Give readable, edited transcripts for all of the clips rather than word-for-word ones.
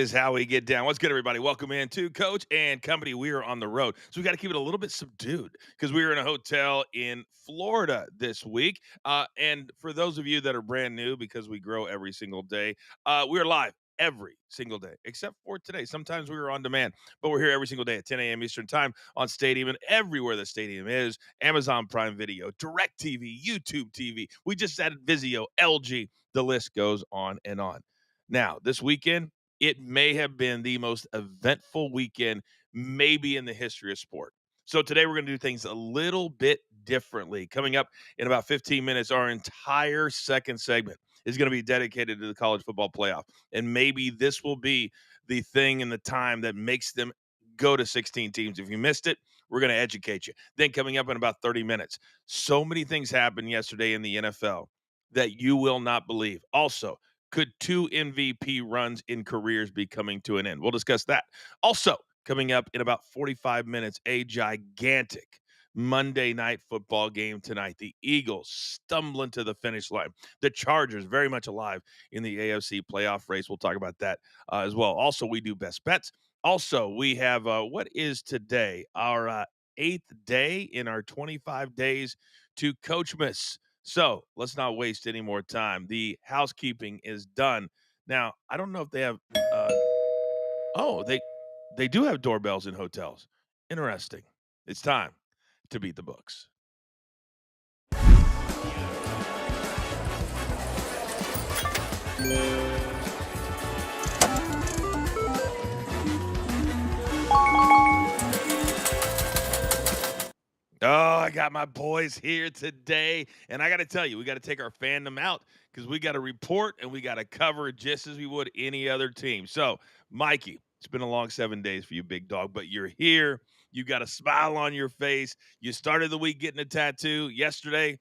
Is how we get down. What's good, everybody? Welcome in to Coach and Company. We are on the road, so we got to keep it a little bit subdued because we were in a hotel in Florida this week. And for those of you that are brand new, because we grow every single day, we're live every single day except for today. Sometimes we are on demand, but we're here every single day at 10 a.m. Eastern Time on Stadium and everywhere the Stadium is. Amazon Prime Video, Direct TV, YouTube TV. We just added Vizio, LG. The list goes on and on. Now, this weekend, it may have been the most eventful weekend maybe in the history of sport. So today we're going to do things a little bit differently. Coming up in about 15 minutes, our entire second segment is going to be dedicated to the college football playoff. And maybe this will be the thing and the time that makes them go to 16 teams. If you missed it, we're going to educate you. Then coming up in about 30 minutes, so many things happened yesterday in the NFL that you will not believe. Also, could two MVP runs in careers be coming to an end? We'll discuss that. Also, coming up in about 45 minutes, a gigantic Monday night football game tonight. The Eagles stumbling to the finish line. The Chargers very much alive in the AFC playoff race. We'll talk about that as well. Also, we do best bets. Also, we have what is today? Our eighth day in our 25 days to Coachmas. So let's not waste any more time. The housekeeping is done. Now, I don't know if they have. Oh, they do have doorbells in hotels. Interesting. It's time to beat the books. Oh, I got my boys here today. And I got to tell you, we got to take our fandom out because we got to report and we got to cover just as we would any other team. So, Mikey, it's been a long 7 days for you, big dog, but you're here. You got a smile on your face. You started the week getting a tattoo yesterday.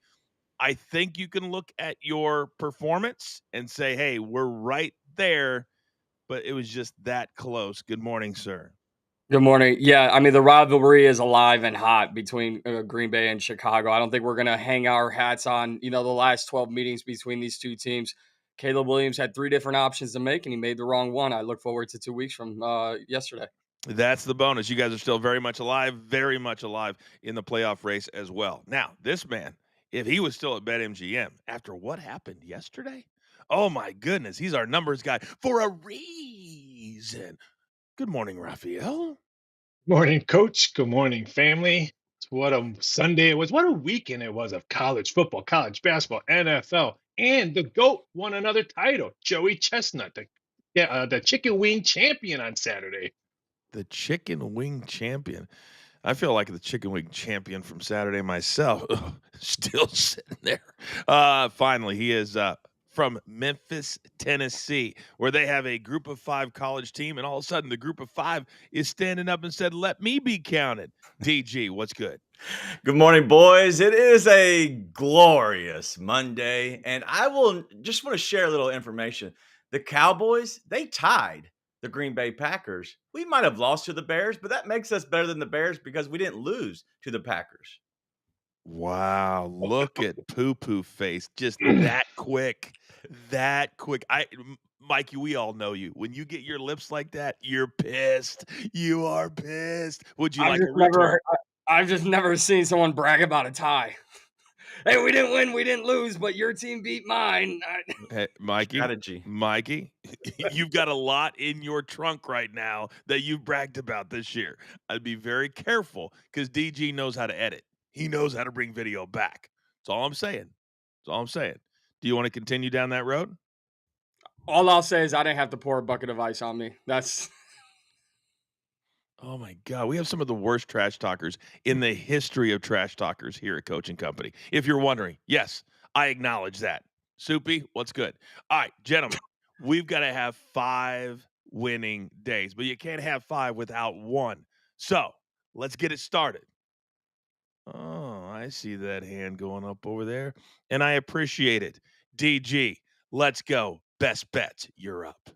I think you can look at your performance and say, hey, we're right there, but it was just that close. Good morning, sir. Good morning. Yeah, I mean, the rivalry is alive and hot between Green Bay and Chicago. I don't think we're going to hang our hats on, the last 12 meetings between these two teams. Caleb Williams had three different options to make, and he made the wrong one. I look forward to 2 weeks from yesterday. That's the bonus. You guys are still very much alive in the playoff race as well. Now, this man, if he was still at BetMGM after what happened yesterday, oh my goodness, he's our numbers guy for a reason. Good morning, Raphael. Morning, coach. Good morning, family. What a Sunday it was. What a weekend it was of college football, college basketball, NFL, and the GOAT won another title. Joey Chestnut, the chicken wing champion on Saturday. The chicken wing champion. I feel like the chicken wing champion from Saturday myself. Still sitting there. Finally, he is from Memphis, Tennessee, where they have a group of five college team, and all of a sudden the group of five is standing up and said, let me be counted. DG, what's good? Good morning, boys. It is a glorious Monday, and I will just want to share a little information. The Cowboys, they tied the Green Bay Packers. We might have lost to the Bears, but that makes us better than the Bears because we didn't lose to the Packers. Wow, look at poo poo face. Just that quick. That quick. Mikey, we all know you. When you get your lips like that, you're pissed. You are pissed. Would you like a retort? I've just never seen someone brag about a tie. Hey, we didn't win, we didn't lose, but your team beat mine. Hey, Mikey, you've got a lot in your trunk right now that you've bragged about this year. I'd be very careful because DG knows how to edit. He knows how to bring video back. That's all I'm saying. That's all I'm saying. Do you want to continue down that road? All I'll say is I didn't have to pour a bucket of ice on me. That's Oh my God, we have some of the worst trash talkers in the history of trash talkers here at Coaching Company. If you're wondering, yes, I acknowledge that. Soupy, what's good? All right, gentlemen, we've got to have 5 winning days, but you can't have 5 without one. So let's get it started. Oh, I see that hand going up over there, and I appreciate it. DG, let's go. Best bets, you're up.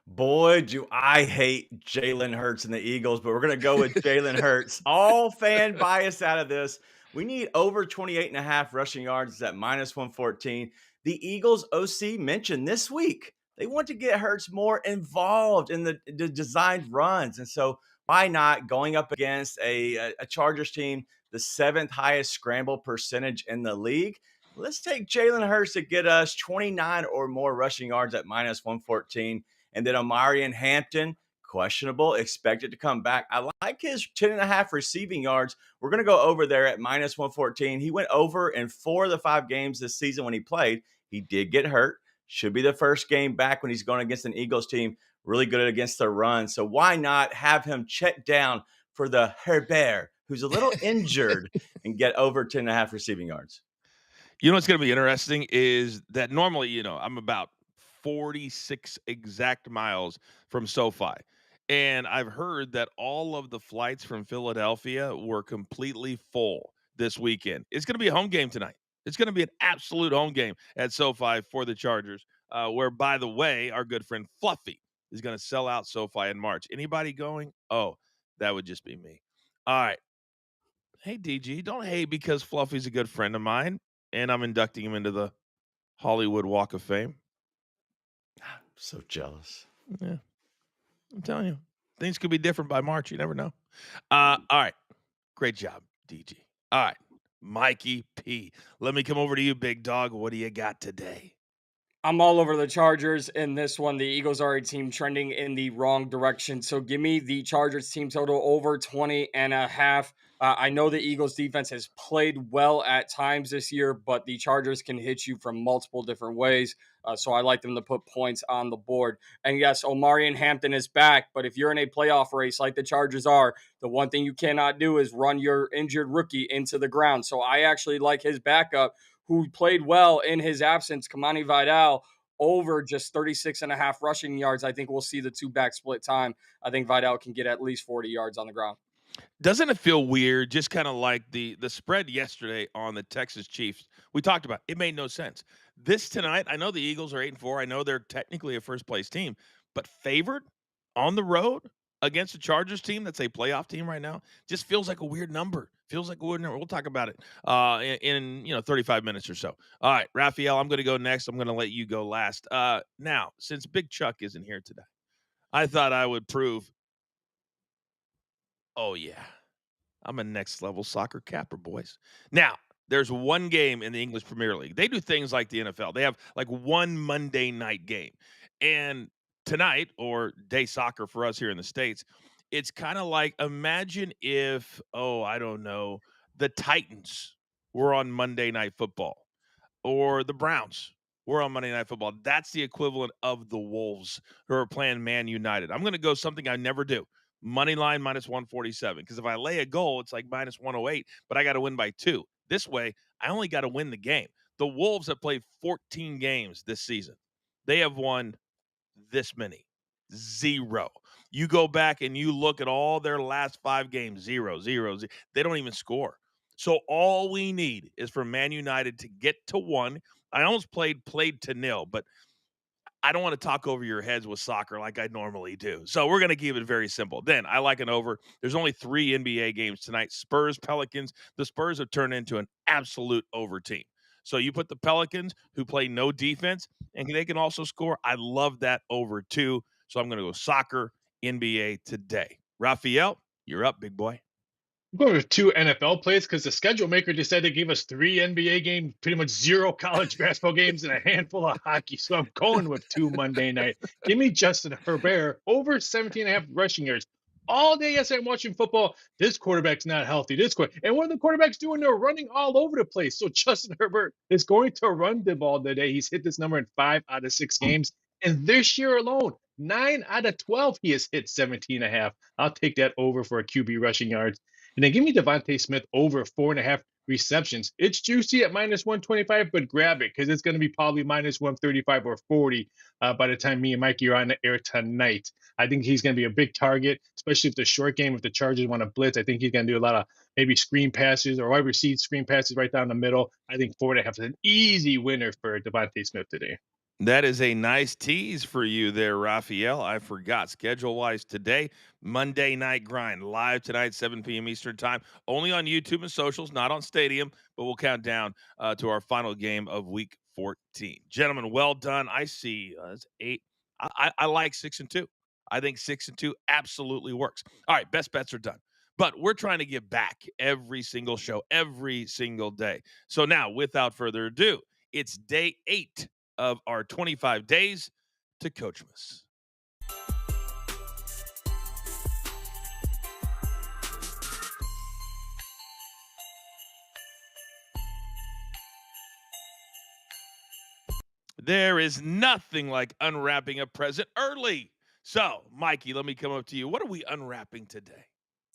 Boy, do I hate Jalen Hurts and the Eagles, but we're going to go with Jalen Hurts. All fan bias out of this. We need over 28.5 rushing yards. It's at minus 114. The Eagles OC mentioned this week They want to get Hurts more involved in the designed runs. And so why not going up against a Chargers team, the seventh highest scramble percentage in the league? Let's take Jalen Hurts to get us 29 or more rushing yards at minus 114. And then Omari and Hampton, questionable, expected to come back. I like his 10.5 receiving yards. We're going to go over there at minus 114. He went over in 4 of the 5 games this season when he played. He did get hurt. Should be the first game back when he's going against an Eagles team really good against the run. So why not have him check down for the Herbert, who's a little injured, and get over 10.5 receiving yards? You know what's going to be interesting is that normally, I'm about 46 exact miles from SoFi. And I've heard that all of the flights from Philadelphia were completely full this weekend. It's going to be a home game tonight. It's going to be an absolute home game at SoFi for the Chargers, where, by the way, our good friend Fluffy is going to sell out SoFi in March. Anybody going? Oh, that would just be me. All right. Hey, DG, don't hate because Fluffy's a good friend of mine and I'm inducting him into the Hollywood Walk of Fame. So jealous. Yeah, I'm telling you, things could be different by March. You never know. All right. Great job, DG. All right. Mikey P. Let me come over to you, big dog. What do you got today? I'm all over the Chargers in this one. The Eagles are a team trending in the wrong direction. So give me the Chargers team total over 20.5. I know the Eagles defense has played well at times this year, but the Chargers can hit you from multiple different ways. So I like them to put points on the board. And yes, Omari and Hampton is back, but if you're in a playoff race like the Chargers are, the one thing you cannot do is run your injured rookie into the ground. So I actually like his backup, who played well in his absence, Kamani Vidal, over just 36.5 rushing yards. I think we'll see the two back split time. I think Vidal can get at least 40 yards on the ground. Doesn't it feel weird, just kind of like the spread yesterday on the Texas Chiefs? We talked about it made no sense. This tonight, I know the Eagles are 8-4. I know they're technically a first place team, but favored on the road against a Chargers team that's a playoff team right now just feels like a weird number. Feels like a weird number. We'll talk about it in 35 minutes or so. All right, Raphael, I'm going to go next. I'm going to let you go last. Now, since Big Chuck isn't here today, I thought I would prove. Oh yeah. I'm a next level soccer capper, boys. Now, there's one game in the English Premier League. They do things like the NFL. They have like one Monday night game. And tonight, or day soccer for us here in the States, it's kind of like imagine if, I don't know, the Titans were on Monday Night Football or the Browns were on Monday Night Football. That's the equivalent of the Wolves who are playing Man United. I'm going to go something I never do. Money line minus 147. Because if I lay a goal, it's like minus 108, but I got to win by 2. This way, I only got to win the game. The Wolves have played 14 games this season. They have won this many. 0. You go back and you look at all their last 5 games, 0, 0, 0. They don't even score. So all we need is for Man United to get to 1. I almost played to nil, but I don't want to talk over your heads with soccer like I normally do. So we're going to keep it very simple. Then I like an over. There's only 3 NBA games tonight. Spurs, Pelicans. The Spurs have turned into an absolute over team. So you put the Pelicans, who play no defense, and they can also score. I love that over too. So I'm going to go soccer, NBA today. Raphael, you're up, big boy. I'm going with 2 NFL plays because the schedule maker decided to give us 3 NBA games, pretty much 0 college basketball games, and a handful of hockey. So I'm going with 2 Monday night. Give me Justin Herbert over 17.5 rushing yards. All day yesterday, I'm watching football. This quarterback's not healthy. And what are the quarterbacks doing? They're running all over the place. So Justin Herbert is going to run the ball today. He's hit this number in 5 out of 6 games. And this year alone, 9 out of 12, he has hit 17.5. I'll take that over for a QB rushing yards. And then give me Devontae Smith over 4.5 receptions. It's juicy at minus 125, but grab it because it's going to be probably minus 135 or 40 by the time me and Mikey are on the air tonight. I think he's going to be a big target, especially if the short game, if the Chargers want to blitz. I think he's going to do a lot of maybe screen passes or wide receive screen passes right down the middle. I think 4.5 is an easy winner for Devontae Smith today. That is a nice tease for you there, Raphael. I forgot. Schedule-wise today, Monday Night Grind, live tonight, 7 p.m. Eastern Time, only on YouTube and socials, not on Stadium, but we'll count down to our final game of Week 14. Gentlemen, well done. I see it's 8. I like 6-2. I think 6-2 absolutely works. All right, best bets are done. But we're trying to give back every single show, every single day. So now, without further ado, it's day 8 of our 25 days to Coachmas. There is nothing like unwrapping a present early. So, Mikey, let me come up to you. What are we unwrapping today?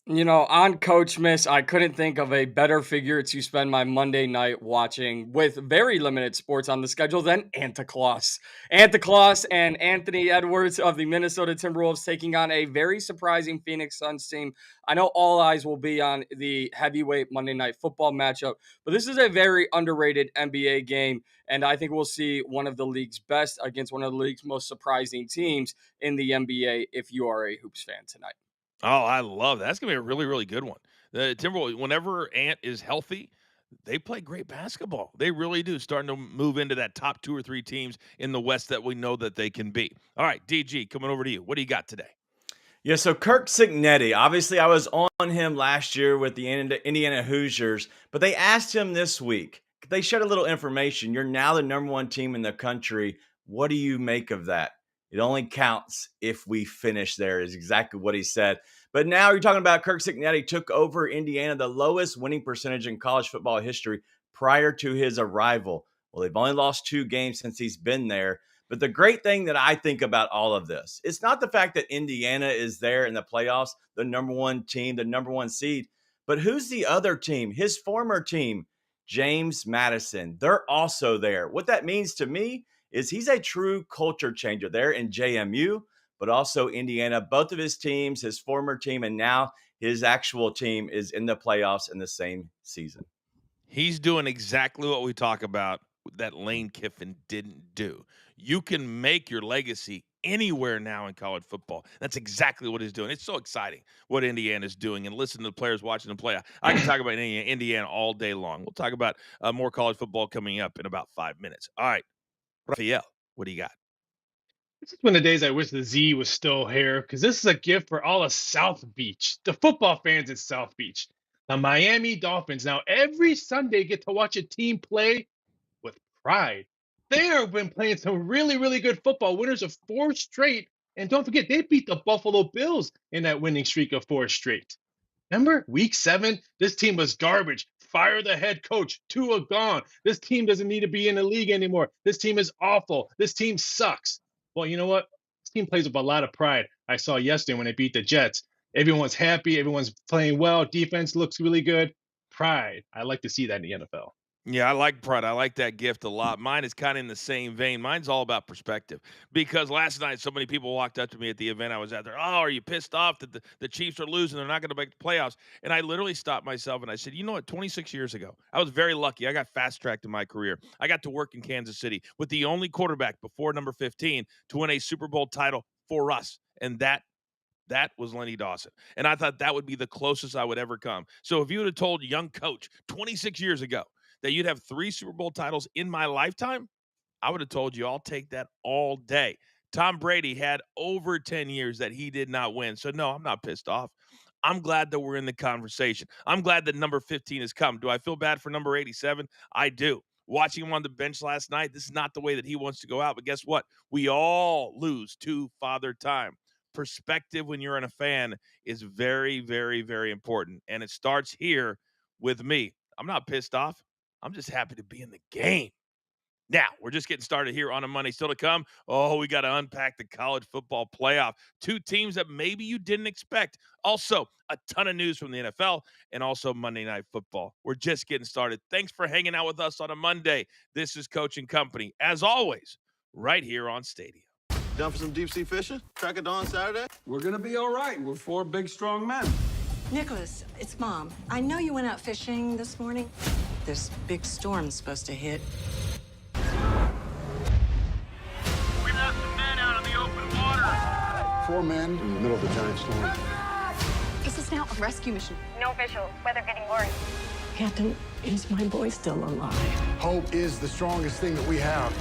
On Coachmas, I couldn't think of a better figure to spend my Monday night watching with very limited sports on the schedule than Santa Claus. Santa Claus and Anthony Edwards of the Minnesota Timberwolves taking on a very surprising Phoenix Suns team. I know all eyes will be on the heavyweight Monday Night Football matchup, but this is a very underrated NBA game, and I think we'll see one of the league's best against one of the league's most surprising teams in the NBA if you are a Hoops fan tonight. Oh, I love that. That's going to be a really, really good one. The Timberwolves, whenever Ant is healthy, they play great basketball. They really do. Starting to move into that top 2 or 3 teams in the West that we know that they can be. All right, DG, coming over to you. What do you got today? Yeah, so Kirk Cignetti, obviously I was on him last year with the Indiana Hoosiers, but they asked him this week. They shared a little information. You're now the number 1 team in the country. What do you make of that? It only counts if we finish there, is exactly what he said. But now you're talking about Kirk Cignetti took over Indiana, the lowest winning percentage in college football history prior to his arrival. Well, they've only lost 2 games since he's been there. But the great thing that I think about all of this, it's not the fact that Indiana is there in the playoffs, the number 1 team, the number 1 seed, but who's the other team? His former team, James Madison. They're also there. What that means to me is he's a true culture changer there in JMU, but also Indiana. Both of his teams, his former team, and now his actual team is in the playoffs in the same season. He's doing exactly what we talk about that Lane Kiffin didn't do. You can make your legacy anywhere now in college football. That's exactly what he's doing. It's so exciting what Indiana's doing, and listen to the players watching them play. I can talk about Indiana all day long. We'll talk about more college football coming up in about 5 minutes. All right, Raphael, what do you got? This is one of the days I wish the Z was still here because this is a gift for all of South Beach, the football fans in South Beach. The Miami Dolphins now every Sunday get to watch a team play with pride. They have been playing some really, really good football, winners of 4 straight. And don't forget, they beat the Buffalo Bills in that winning streak of 4 straight. Remember week 7? This team was garbage. Fire the head coach. Tua gone. This team doesn't need to be in the league anymore. This team is awful. This team sucks. Well, you know what? This team plays with a lot of pride. I saw yesterday when they beat the Jets. Everyone's happy. Everyone's playing well. Defense looks really good. Pride. I like to see that in the NFL. Yeah, I like pride. I like that gift a lot. Mine is kind of in the same vein. Mine's all about perspective because last night so many people walked up to me at the event I was at there. Oh, are you pissed off that the Chiefs are losing? They're not going to make the playoffs. And I literally stopped myself and I said, you know what? 26 years ago, I was very lucky. I got fast tracked in my career. I got to work in Kansas City with the only quarterback before number 15 to win a Super Bowl title for us. And that was Lenny Dawson. And I thought that would be the closest I would ever come. So if you would have told a young coach 26 years ago that you'd have 3 Super Bowl titles in my lifetime, I would have told you I'll take that all day. Tom Brady had over 10 years that he did not win. So, no, I'm not pissed off. I'm glad that we're in the conversation. I'm glad that number 15 has come. Do I feel bad for number 87? I do. Watching him on the bench last night, this is not the way that he wants to go out. But guess what? We all lose to Father Time. Perspective when you're in a fan is very, very, very important. And it starts here with me. I'm not pissed off. I'm just happy to be in the game. Now, we're just getting started here on a Monday. Still to come, we got to unpack the college football playoff. 2 teams that maybe you didn't expect. Also, a ton of news from the NFL and also Monday Night Football. We're just getting started. Thanks for hanging out with us on a Monday. This is Coach and Company, as always, right here on Stadium. Down for some deep sea fishing? Crack of dawn Saturday? We're gonna be all right. We're 4 big, strong men. Nicholas, it's Mom. I know you went out fishing this morning. This big storm's supposed to hit. We have some men out on the open water. 4 men in the middle of a giant storm. This is now a rescue mission. No visual. Weather getting worse. Captain, is my boy still alive? Hope is the strongest thing that we have.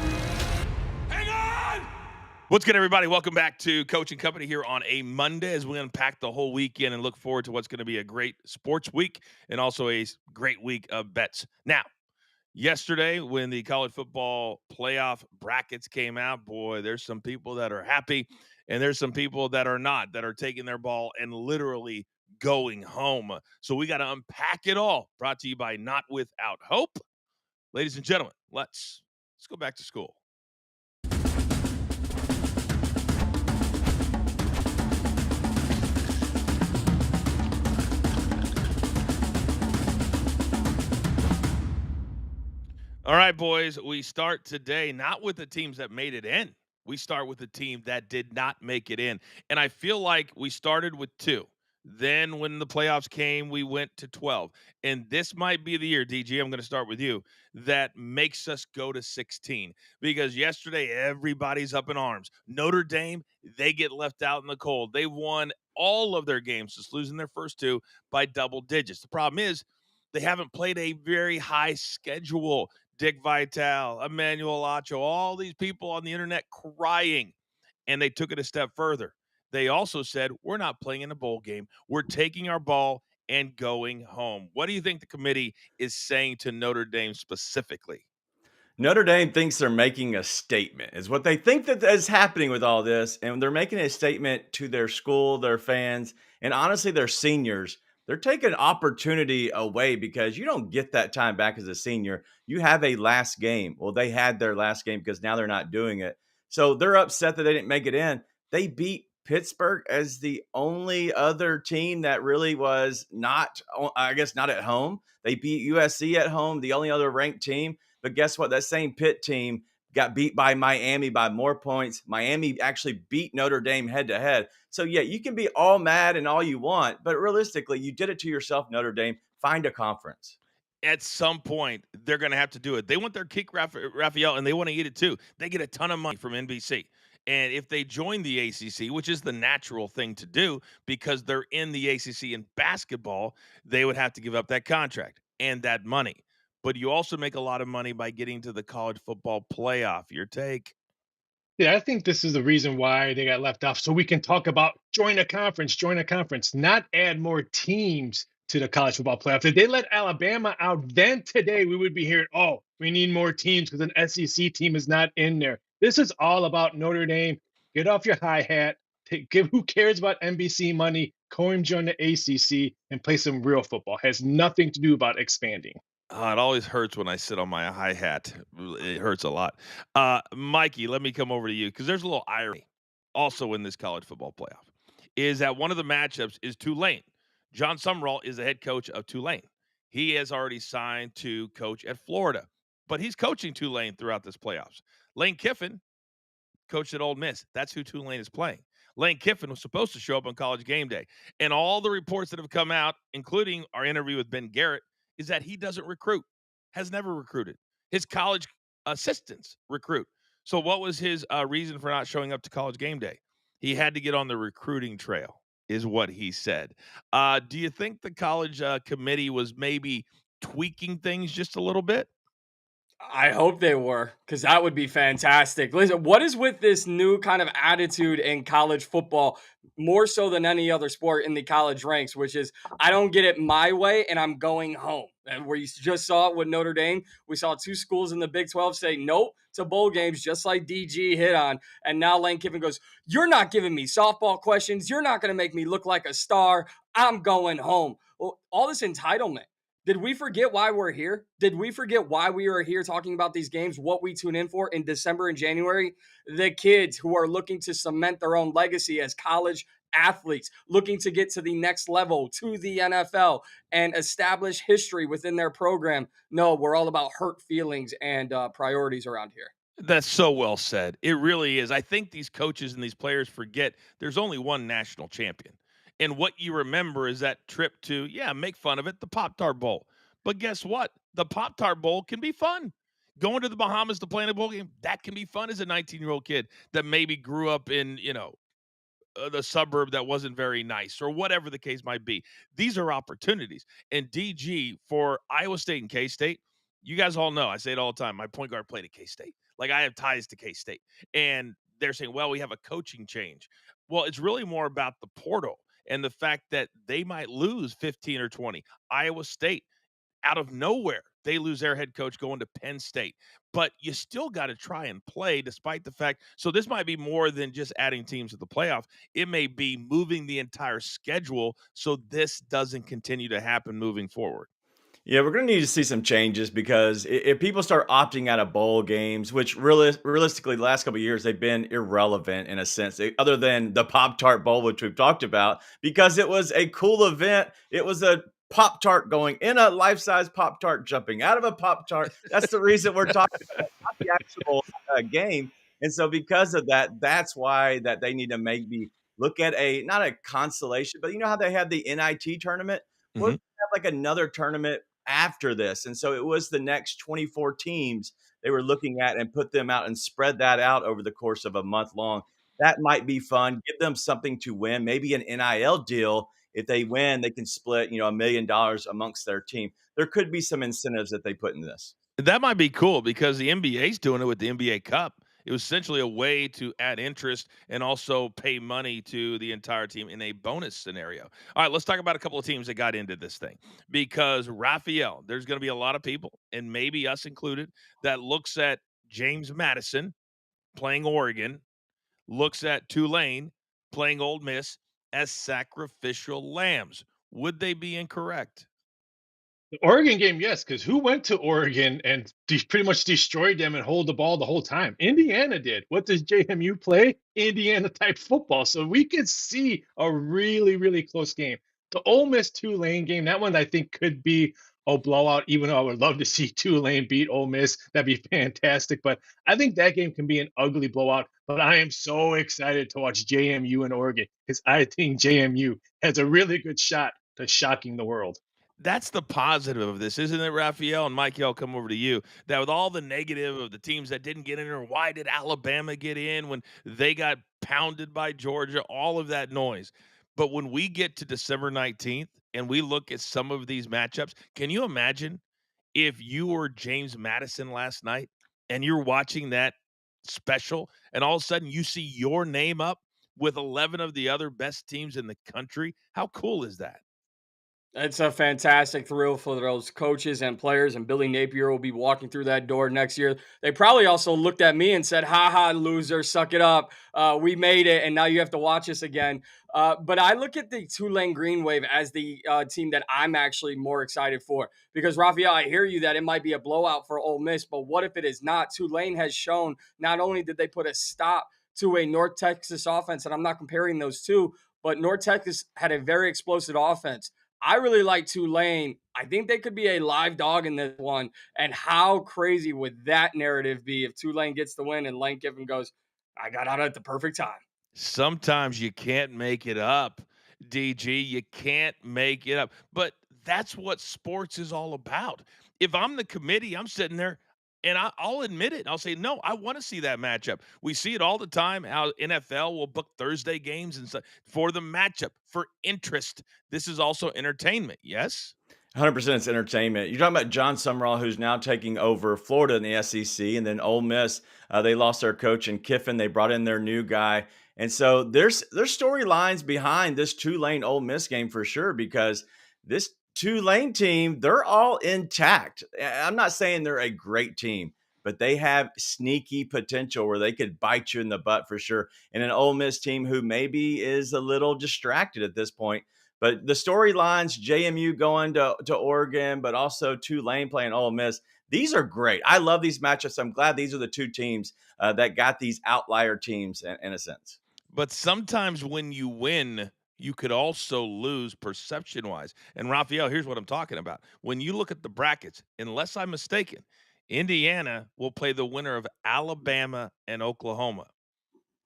What's good, everybody? Welcome back to Coaching Company here on a Monday as we unpack the whole weekend and look forward to what's going to be a great sports week and also a great week of bets. Now, yesterday, when the college football playoff brackets came out, boy, there's some people that are happy and there's some people that are not, that are taking their ball and literally going home. So we got to unpack it all. Brought to you by Not Without Hope. Ladies and gentlemen, let's go back to school. All right, boys, we start today not with the teams that made it in. We start with the team that did not make it in. And I feel like we started with 2. Then when the playoffs came, we went to 12. And this might be the year, DG, I'm going to start with you, that makes us go to 16. Because yesterday, everybody's up in arms. Notre Dame, they get left out in the cold. They won all of their games, just losing their first 2 by double digits. The problem is they haven't played a very high schedule. Dick Vitale, Emmanuel Acho, all these people on the internet crying, and they took it a step further. They also said, we're not playing in a bowl game. We're taking our ball and going home. What do you think the committee is saying to Notre Dame specifically? Notre Dame thinks they're making a statement, is what they think that is happening with all this. And they're making a statement to their school, their fans, and honestly, their seniors. They're taking opportunity away because you don't get that time back as a senior. You have a last game. Well, they had their last game because now they're not doing it. So they're upset that they didn't make it in. They beat Pittsburgh as the only other team that really was not, I guess, not at home. They beat USC at home, the only other ranked team. But guess what? That same Pitt team got beat by Miami by more points. Miami actually beat Notre Dame head to head. So, yeah, you can be all mad and all you want, but realistically, you did it to yourself, Notre Dame. Find a conference. At some point, they're going to have to do it. They want their kick, Raphael, and they want to eat it too. They get a ton of money from NBC. And if they join the ACC, which is the natural thing to do because they're in the ACC in basketball, they would have to give up that contract and that money. But you also make a lot of money by getting to the college football playoff. Your take? Yeah, I think this is the reason why they got left off. So we can talk about join a conference, not add more teams to the college football playoff. If they let Alabama out, then today we would be hearing, oh, we need more teams because an SEC team is not in there. This is all about Notre Dame. Get off your high hat. Who cares about NBC money? Come join the ACC and play some real football. Has nothing to do about expanding. It always hurts when I sit on my hi hat. It hurts a lot. Mikey, let me come over to you because there's a little irony also in this college football playoff. Is that one of the matchups is Tulane? John Summerall is the head coach of Tulane. He has already signed to coach at Florida, but he's coaching Tulane throughout this playoffs. Lane Kiffin coached at Ole Miss. That's who Tulane is playing. Lane Kiffin was supposed to show up on College Game Day, and all the reports that have come out, including our interview with Ben Garrett, is that he doesn't recruit, has never recruited. His college assistants recruit. So, what was his reason for not showing up to College Game Day? He had to get on the recruiting trail, is what he said. Do you think the college committee was maybe tweaking things just a little bit? I hope they were, because that would be fantastic. Listen, what is with this new kind of attitude in college football, more so than any other sport in the college ranks, which is I don't get it my way and I'm going home. And where you just saw it with Notre Dame, we saw 2 schools in the Big 12 say nope to bowl games, just like DG hit on. And now Lane Kiffin goes, you're not giving me softball questions. You're not going to make me look like a star. I'm going home. Well, all this entitlement. Did we forget why we're here? Did we forget why we are here talking about these games, what we tune in for in December and January? The kids who are looking to cement their own legacy as college athletes, looking to get to the next level, to the NFL, and establish history within their program. No, we're all about hurt feelings and priorities around here. That's so well said. It really is. I think these coaches and these players forget there's only one national champion. And what you remember is that trip to, yeah, make fun of it, the Pop Tart Bowl. But guess what? The Pop Tart Bowl can be fun. Going to the Bahamas to play in a bowl game, that can be fun as a 19-year-old kid that maybe grew up in, the suburb that wasn't very nice or whatever the case might be. These are opportunities. And DG for Iowa State and K State, you guys all know, I say it all the time. My point guard played at K State. Like I have ties to K State. And they're saying, well, we have a coaching change. Well, it's really more about the portal and the fact that they might lose 15 or 20. Iowa State, out of nowhere, they lose their head coach going to Penn State. But you still got to try and play despite the fact. So this might be more than just adding teams to the playoff. It may be moving the entire schedule so this doesn't continue to happen moving forward. Yeah, we're going to need to see some changes because if people start opting out of bowl games, which realistically, the last couple of years, they've been irrelevant in a sense, other than the Pop Tart Bowl, which we've talked about, because it was a cool event. It was a Pop Tart going in a life size Pop Tart, jumping out of a Pop Tart. That's the reason we're talking about not the actual game. And so, because of that, that's why that they need to maybe look at a not a consolation, but you know how they have the NIT tournament? What Mhm. if we have like another tournament after this? And so it was the next 24 teams they were looking at and put them out and spread that out over the course of a month long. That might be fun. Give them something to win, maybe an NIL deal. If they win, they can split, $1 million amongst their team. There could be some incentives that they put in this. That might be cool because the NBA's doing it with the NBA Cup. It was essentially a way to add interest and also pay money to the entire team in a bonus scenario. All right, let's talk about a couple of teams that got into this thing because Raphael, there's going to be a lot of people, and maybe us included, that looks at James Madison playing Oregon, looks at Tulane playing Old Miss as sacrificial lambs. Would they be incorrect? The Oregon game, yes, because who went to Oregon and pretty much destroyed them and hold the ball the whole time? Indiana did. What does JMU play? Indiana type football. So we could see a really, really close game. The Ole Miss Tulane game, that one I think could be a blowout, even though I would love to see Tulane beat Ole Miss. That'd be fantastic. But I think that game can be an ugly blowout. But I am so excited to watch JMU and Oregon because I think JMU has a really good shot to shocking the world. That's the positive of this, isn't it, Raphael? And Mike, I'll come over to you. That with all the negative of the teams that didn't get in, or why did Alabama get in when they got pounded by Georgia, all of that noise. But when we get to December 19th and we look at some of these matchups, can you imagine if you were James Madison last night and you're watching that special and all of a sudden you see your name up with 11 of the other best teams in the country? How cool is that? It's a fantastic thrill for those coaches and players, and Billy Napier will be walking through that door next year. They probably also looked at me and said, "Ha ha, loser, suck it up. We made it, and now you have to watch us again." But I look at the Tulane Green Wave as the team that I'm actually more excited for because Raphael, I hear you that it might be a blowout for Ole Miss, but what if it is not? Tulane has shown not only did they put a stop to a North Texas offense, and I'm not comparing those two, but North Texas had a very explosive offense. I really like Tulane. I think they could be a live dog in this one. And how crazy would that narrative be if Tulane gets the win and Lane Kiffin goes, I got out at the perfect time? Sometimes you can't make it up, DG. You can't make it up. But that's what sports is all about. If I'm the committee, I'm sitting there and I'll admit it. I'll say, no, I want to see that matchup. We see it all the time how NFL will book Thursday games and stuff for the matchup, for interest. This is also entertainment. Yes. 100% it's entertainment. You're talking about John Summerall, who's now taking over Florida in the SEC, and then Ole Miss. They lost their coach in Kiffin. They brought in their new guy, and so there's storylines behind this Tulane Ole Miss game for sure because this Tulane team they're all intact. I'm not saying they're a great team, but they have sneaky potential where they could bite you in the butt for sure. And an Ole Miss team who maybe is a little distracted at this point, but the storylines, JMU going to Oregon, but also Tulane playing Ole Miss, these are great. I love these matchups. I'm glad these are the two teams that got these outlier teams in a sense. But sometimes when you win, you could also lose perception wise. And Raphael, here's what I'm talking about. When you look at the brackets, unless I'm mistaken, Indiana will play the winner of Alabama and Oklahoma.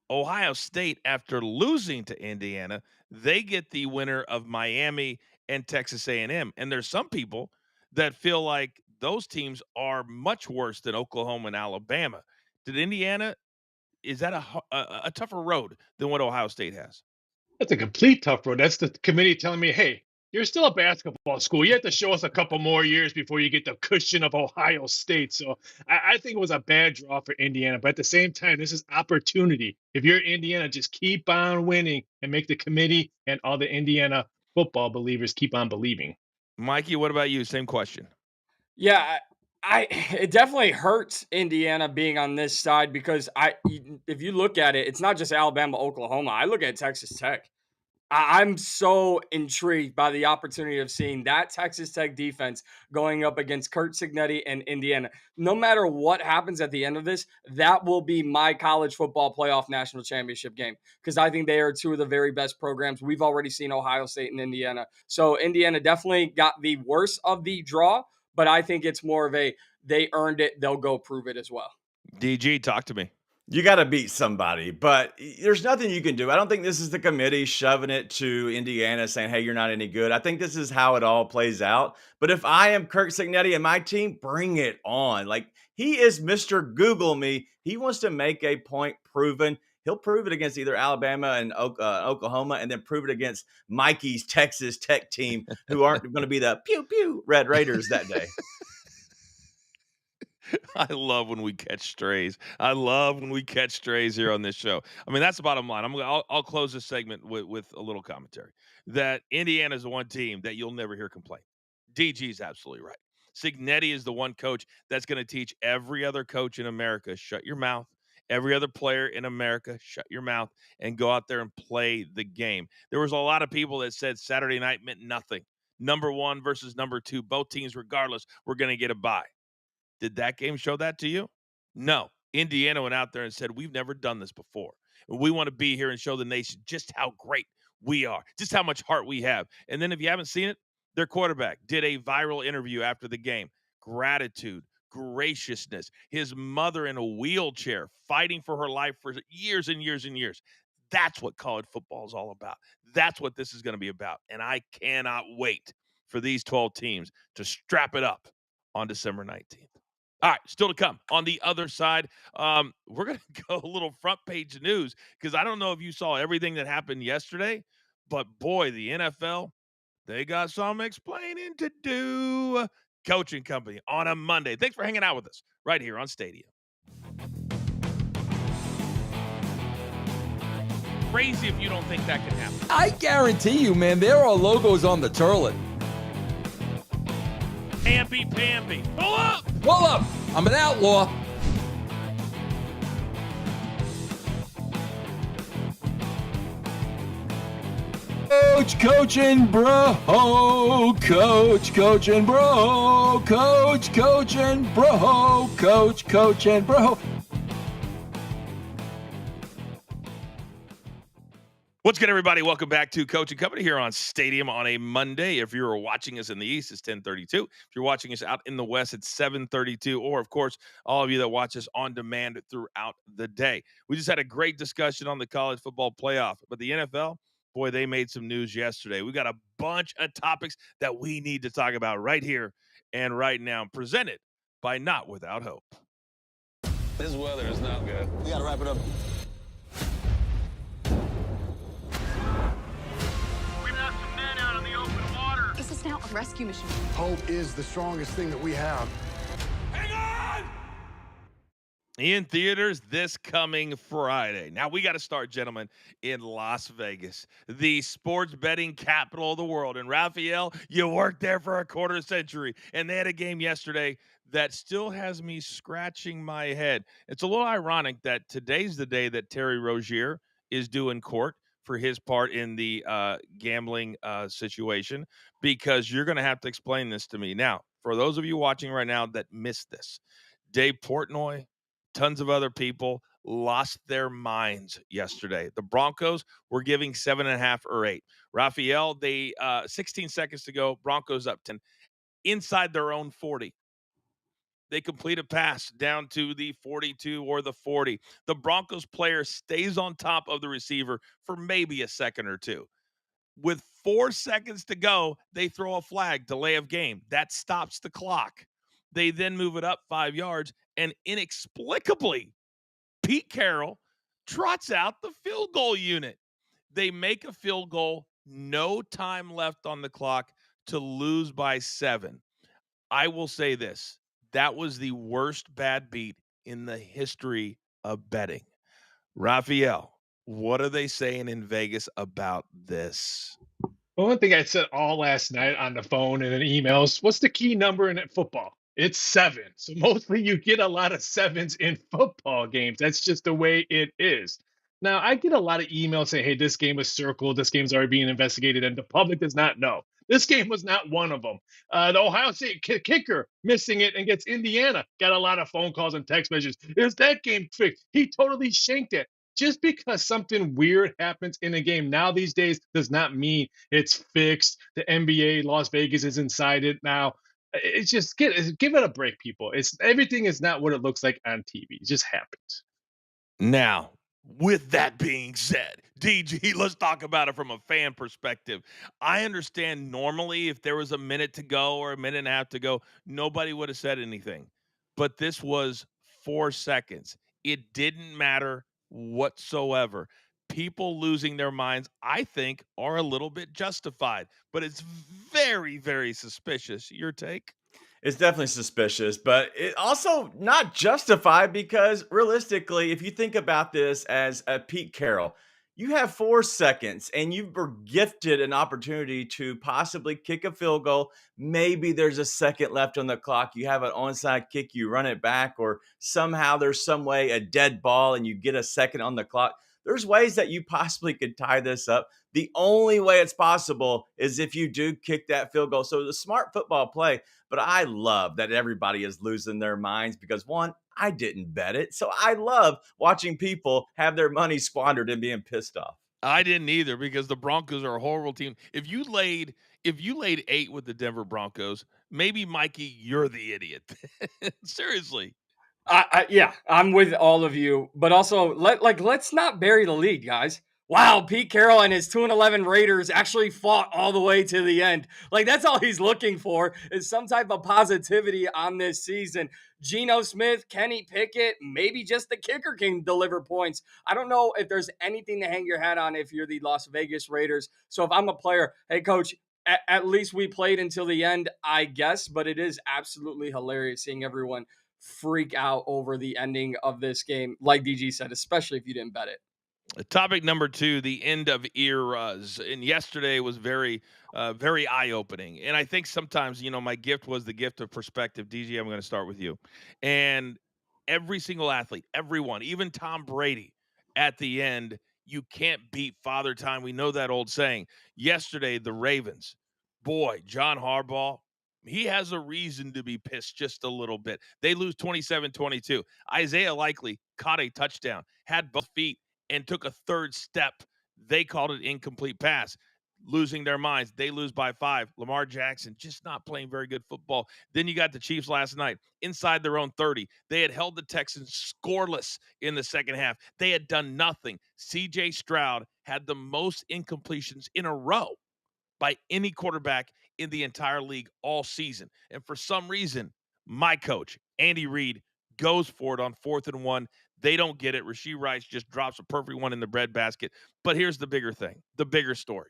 Ohio State, after losing to Indiana, they get the winner of Miami and Texas A&M. And there's some people that feel like those teams are much worse than Oklahoma and Alabama. Did Indiana is that a tougher road than what Ohio State has? That's a complete tough road. That's the committee telling me, hey, you're still a basketball school. You have to show us a couple more years before you get the cushion of Ohio State. So I think it was a bad draw for Indiana. But at the same time, this is opportunity. If you're Indiana, just keep on winning and make the committee and all the Indiana football believers keep on believing. Mikey, what about you? Same question. Yeah, I it definitely hurts Indiana being on this side because if you look at it, it's not just Alabama, Oklahoma. I look at Texas Tech. I'm so intrigued by the opportunity of seeing that Texas Tech defense going up against Kurt Signetti and Indiana. No matter what happens at the end of this, that will be my college football playoff national championship game because I think they are two of the very best programs. We've already seen Ohio State and Indiana. So Indiana definitely got the worst of the draw, but I think it's more of a they earned it, they'll go prove it as well. DG, talk to me. You got to beat somebody, but there's nothing you can do. I don't think this is the committee shoving it to Indiana saying, hey, you're not any good. I think this is how it all plays out. But if I am Kirk Signetti and my team, bring it on. Like, he is Mr. Google me. He wants to make a point proven. He'll prove it against either Alabama and Oklahoma, and then prove it against Mikey's Texas Tech team, who aren't going to be the pew pew Red Raiders that day. I love when we catch strays. I love when we catch strays here on this show. I mean, that's the bottom line. I'll close this segment with a little commentary. That Indiana is the one team that you'll never hear complain. DG is absolutely right. Signetti is the one coach that's going to teach every other coach in America, shut your mouth. Every other player in America, shut your mouth and go out there and play the game. There was a lot of people that said Saturday night meant nothing. Number one versus number two, both teams, regardless, were going to get a bye. Did that game show that to you? No. Indiana went out there and said, we've never done this before. We want to be here and show the nation just how great we are, just how much heart we have. And then if you haven't seen it, their quarterback did a viral interview after the game. Gratitude, graciousness, his mother in a wheelchair fighting for her life for years and years and years. That's what college football is all about. That's what this is going to be about. And I cannot wait for these 12 teams to strap it up on December 19th. All right, still to come on the other side. We're going to go a little front page news because I don't know if you saw everything that happened yesterday, but boy, the NFL, they got some explaining to do. Coaching Company on a Monday. Thanks for hanging out with us right here on Stadium. Crazy if you don't think that can happen. I guarantee you, man, there are logos on the turlet. Pamby, pull up! Pull up! I'm an outlaw. Coaching, bro. Coaching, bro. Coaching, bro. Coaching, bro. What's good, everybody? Welcome back to Coaching Company here on Stadium on a Monday. If you're watching us in the East, it's 10:32. If you're watching us out in the West, it's 7:32. Or, of course, all of you that watch us on demand throughout the day. We just had a great discussion on the college football playoff. But the NFL, boy, they made some news yesterday. We got a bunch of topics that we need to talk about right here and right now, presented by Not Without Hope. This weather is not good. We gotta wrap it up. This is now a rescue mission. Hope is the strongest thing that we have. Hang on! In theaters this coming Friday. Now, we got to start, gentlemen, in Las Vegas, the sports betting capital of the world. And, Raphael, you worked there for a quarter century, and they had a game yesterday that still has me scratching my head. It's a little ironic that today's the day that Terry Rozier is due in court for his part in the gambling situation, because you're going to have to explain this to me. Now, for those of you watching right now that missed this, Dave Portnoy, tons of other people lost their minds yesterday. The Broncos were giving 7.5 or 8. Raphael, they 16 seconds to go, Broncos up 10. Inside their own 40. They complete a pass down to the 42 or the 40. The Broncos player stays on top of the receiver for maybe a second or two. With 4 seconds to go, they throw a flag, delay of game. That stops the clock. They then move it up 5 yards, and inexplicably, Pete Carroll trots out the field goal unit. They make a field goal, no time left on the clock to lose by 7. I will say this, that was the worst bad beat in the history of betting. Raphael, what are they saying in Vegas about this? Well, one thing I said all last night on the phone and in emails, what's the key number in football? It's 7. So mostly you get a lot of sevens in football games. That's just the way it is. Now, I get a lot of emails saying, hey, this game was circled. This game's already being investigated, and the public does not know. This game was not one of them. The Ohio State kicker missing it and gets Indiana. Got a lot of phone calls and text messages. Is that game fixed? He totally shanked it. Just because something weird happens in a game now these days does not mean it's fixed. The NBA, Las Vegas is inside it now. It's just give it a break, people. It's everything is not what it looks like on TV. It just happens. Now, with that being said, DG, let's talk about it from a fan perspective. I understand normally if there was a minute to go or a minute and a half to go, nobody would have said anything. But this was 4 seconds. It didn't matter whatsoever. People losing their minds, I think, are a little bit justified, but it's very, very suspicious. Your take? It's definitely suspicious, but it also not justified because realistically, if you think about this as a Pete Carroll, you have 4 seconds and you were gifted an opportunity to possibly kick a field goal. Maybe there's a second left on the clock. You have an onside kick, you run it back, or somehow there's some way a dead ball and you get a second on the clock. There's ways that you possibly could tie this up. The only way it's possible is if you do kick that field goal. So the smart football play, but I love that everybody is losing their minds because one, I didn't bet it. So I love watching people have their money squandered and being pissed off. I didn't either because the Broncos are a horrible team. If you laid 8 with the Denver Broncos, maybe Mikey, you're the idiot. Seriously. Yeah, I'm with all of you, but also let's not bury the lead, guys. Wow, Pete Carroll and his 2-11 Raiders actually fought all the way to the end. Like that's all he's looking for is some type of positivity on this season. Geno Smith, Kenny Pickett, maybe just the kicker can deliver points. I don't know if there's anything to hang your hat on if you're the Las Vegas Raiders. So if I'm a player, hey coach, at least we played until the end, I guess, but it is absolutely hilarious seeing everyone freak out over the ending of this game, like DG said, especially if you didn't bet it. Topic number 2, the end of eras. And yesterday was very eye-opening. And I think sometimes, my gift was the gift of perspective. DG, I'm going to start with you. And every single athlete, everyone, even Tom Brady at the end, you can't beat father time. We know that old saying. Yesterday, the Ravens, boy, John Harbaugh, he has a reason to be pissed just a little bit. They lose 27-22. Isaiah Likely caught a touchdown, had both feet, and took a third step. They called it incomplete pass, losing their minds. They lose by 5. Lamar Jackson just not playing very good football. Then you got the Chiefs last night inside their own 30. They had held the Texans scoreless in the second half. They had done nothing. CJ Stroud had the most incompletions in a row by any quarterback in the entire league all season. And for some reason, my coach, Andy Reid, goes for it on 4th and 1. They don't get it. Rashee Rice just drops a perfect one in the breadbasket. But here's the bigger thing, the bigger story.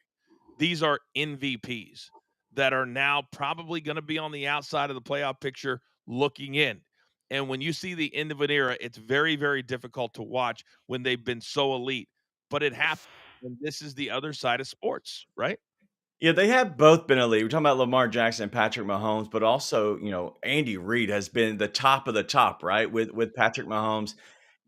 These are MVPs that are now probably going to be on the outside of the playoff picture looking in. And when you see the end of an era, it's very, very difficult to watch when they've been so elite. But it happens. And this is the other side of sports, right? Yeah, they have both been elite. We're talking about Lamar Jackson and Patrick Mahomes, but also, Andy Reid has been the top of the top, right? With Patrick Mahomes.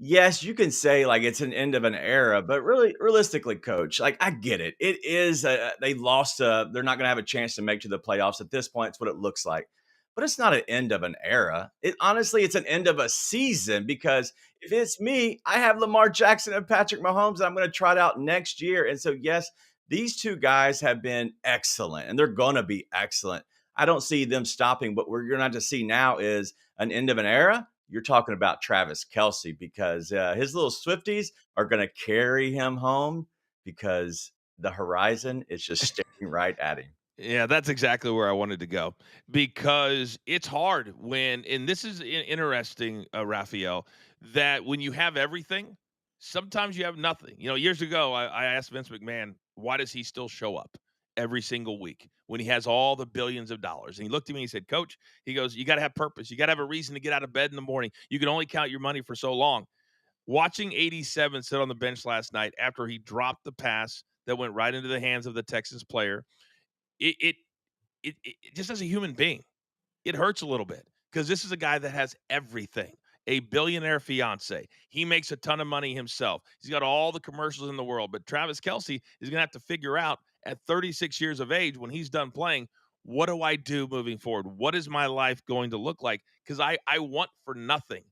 Yes, you can say like it's an end of an era, but really realistically, coach, like I get it. It is they lost they're not going to have a chance to make to the playoffs at this point. It's what it looks like. But it's not an end of an era. It honestly, it's an end of a season because if it's me, I have Lamar Jackson and Patrick Mahomes and I'm going to try it out next year. And so yes, these two guys have been excellent and they're going to be excellent. I don't see them stopping. What we're going to have to see now is an end of an era. You're talking about Travis Kelce because his little Swifties are going to carry him home because the horizon is just staring right at him. Yeah, that's exactly where I wanted to go because it's hard when, and this is interesting, Raphael, that when you have everything, sometimes you have nothing. Years ago, I asked Vince McMahon, why does he still show up every single week when he has all the billions of dollars? And he looked at me and he said, Coach, he goes, you got to have purpose. You got to have a reason to get out of bed in the morning. You can only count your money for so long. Watching 87 sit on the bench last night after he dropped the pass that went right into the hands of the Texans player, it just as a human being, it hurts a little bit because this is a guy that has everything. A billionaire fiance. He makes a ton of money himself. He's got all the commercials in the world. But Travis Kelce is going to have to figure out at 36 years of age, when he's done playing, what do I do moving forward? What is my life going to look like? Because I want for nothing.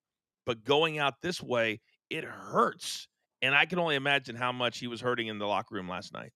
But going out this way, it hurts. And I can only imagine how much he was hurting in the locker room last night.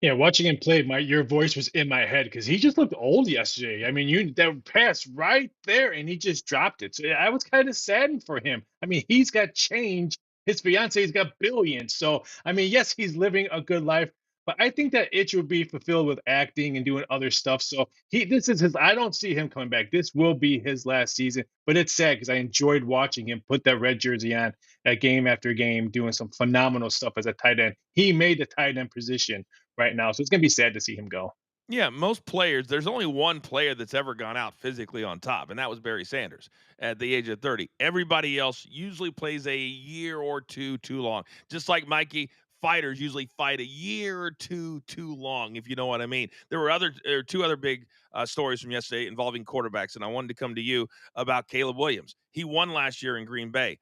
Yeah, watching him play, your voice was in my head because he just looked old yesterday. I mean, that pass right there, and he just dropped it. So yeah, I was kind of saddened for him. I mean, he's got change. His fiance's got billions. So I mean, yes, he's living a good life, but I think that itch will be fulfilled with acting and doing other stuff. So this is his. I don't see him coming back. This will be his last season. But it's sad because I enjoyed watching him put that red jersey on, game after game, doing some phenomenal stuff as a tight end. He made the tight end position right now. So it's going to be sad to see him go. Yeah, most players, there's only one player that's ever gone out physically on top, and that was Barry Sanders at the age of 30. Everybody else usually plays a year or two too long. Just like Mikey, fighters usually fight a year or two too long, if you know what I mean. There were two other big stories from yesterday involving quarterbacks, and I wanted to come to you about Caleb Williams. He won last year in Green Bay.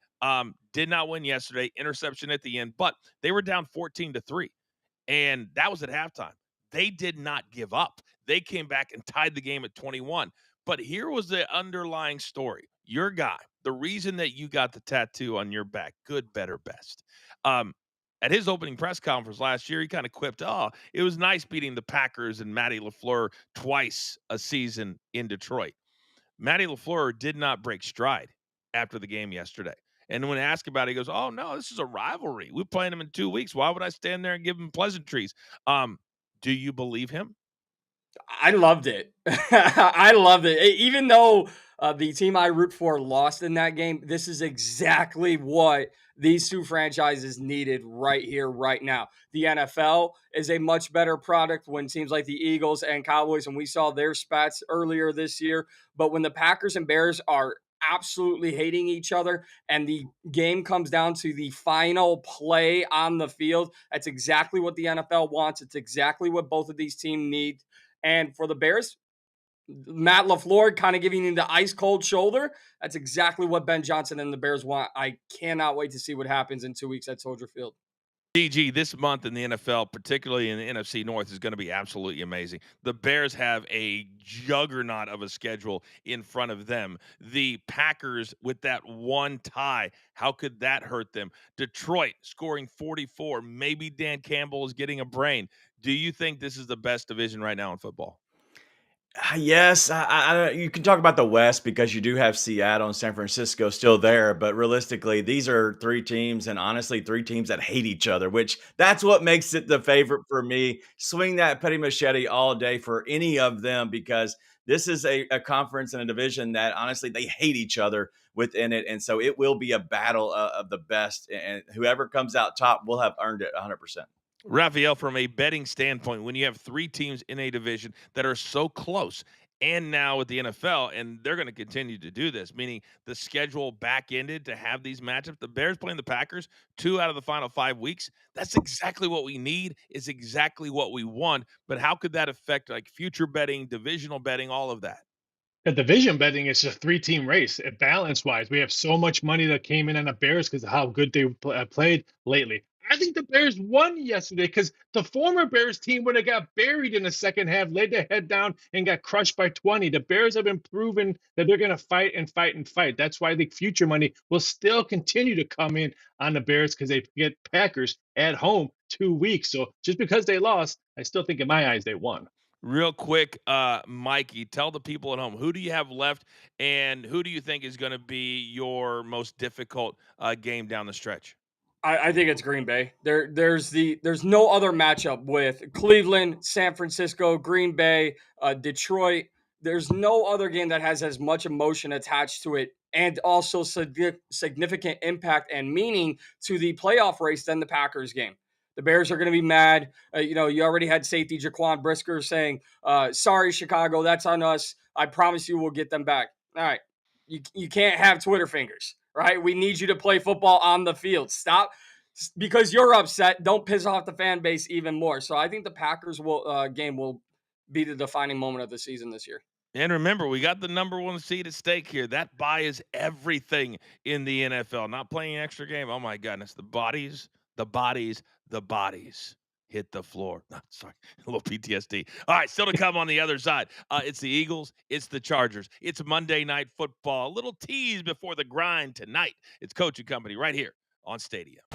Did not win yesterday, interception at the end, but they were down 14-3. And that was at halftime. They did not give up. They came back and tied the game at 21. But here was the underlying story. Your guy, the reason that you got the tattoo on your back, good, better, best. Um, at his opening press conference last year, he kind of quipped, oh, it was nice beating the Packers and Matty LaFleur twice a season in Detroit. Matty LaFleur did not break stride after the game yesterday. And when asked about it, he goes, oh, no, this is a rivalry. We're playing him in 2 weeks. Why would I stand there and give him pleasantries? Do you believe him? I loved it. I loved it. Even though the team I root for lost in that game, this is exactly what these two franchises needed right here, right now. The NFL is a much better product when teams like the Eagles and Cowboys, and we saw their spats earlier this year. But when the Packers and Bears are absolutely hating each other and the game comes down to the final play on the field, that's exactly what the NFL wants. It's exactly what both of these teams need. And for the Bears, Matt LaFleur kind of giving him the ice cold shoulder. That's exactly what Ben Johnson and the Bears want. I cannot wait to see what happens in 2 weeks at Soldier Field. DG, this month in the NFL, particularly in the NFC North, is going to be absolutely amazing. The Bears have a juggernaut of a schedule in front of them. The Packers, with that one tie, how could that hurt them? Detroit scoring 44. Maybe Dan Campbell is getting a brain. Do you think this is the best division right now in football? Yes, you can talk about the West because you do have Seattle and San Francisco still there, but realistically, these are three teams, and honestly, three teams that hate each other, which that's what makes it the favorite for me. Swing that petty machete all day for any of them because this is a conference and a division that honestly they hate each other within it, and so it will be a battle of the best, and whoever comes out top will have earned it 100%. Raphael, from a betting standpoint, when you have three teams in a division that are so close, and now with the NFL, and they're going to continue to do this, meaning the schedule back ended to have these matchups. The Bears playing the Packers 2 out of the final 5 weeks. That's exactly what we need. It's exactly what we want. But how could that affect like future betting, divisional betting, all of that? The division betting is a three-team race. Balance wise, we have so much money that came in on the Bears because of how good they played lately. I think the Bears won yesterday because the former Bears team would have got buried in the second half, laid their head down, and got crushed by 20. The Bears have been proven that they're going to fight and fight and fight. That's why the future money will still continue to come in on the Bears because they get Packers at home 2 weeks. So just because they lost, I still think in my eyes they won. Real quick, Mikey, tell the people at home, who do you have left, and who do you think is going to be your most difficult game down the stretch? I think it's Green Bay. There's no other matchup with Cleveland, San Francisco, Green Bay, Detroit. There's no other game that has as much emotion attached to it and also significant impact and meaning to the playoff race than the Packers game. The Bears are going to be mad. You already had safety Jaquan Brisker saying, sorry, Chicago, that's on us. I promise you we'll get them back. All right. You can't have Twitter fingers, right? We need you to play football on the field. Stop. Because you're upset, don't piss off the fan base even more. So I think the Packers game will be the defining moment of the season this year. And remember, we got the number 1 seed at stake here. That bye is everything in the NFL. Not playing an extra game. Oh, my goodness. The bodies hit the floor. Sorry, a little PTSD. All right, still to come on the other side. It's the Eagles. It's the Chargers. It's Monday Night Football. A little tease before the grind tonight. It's Coach and Company right here on Stadium.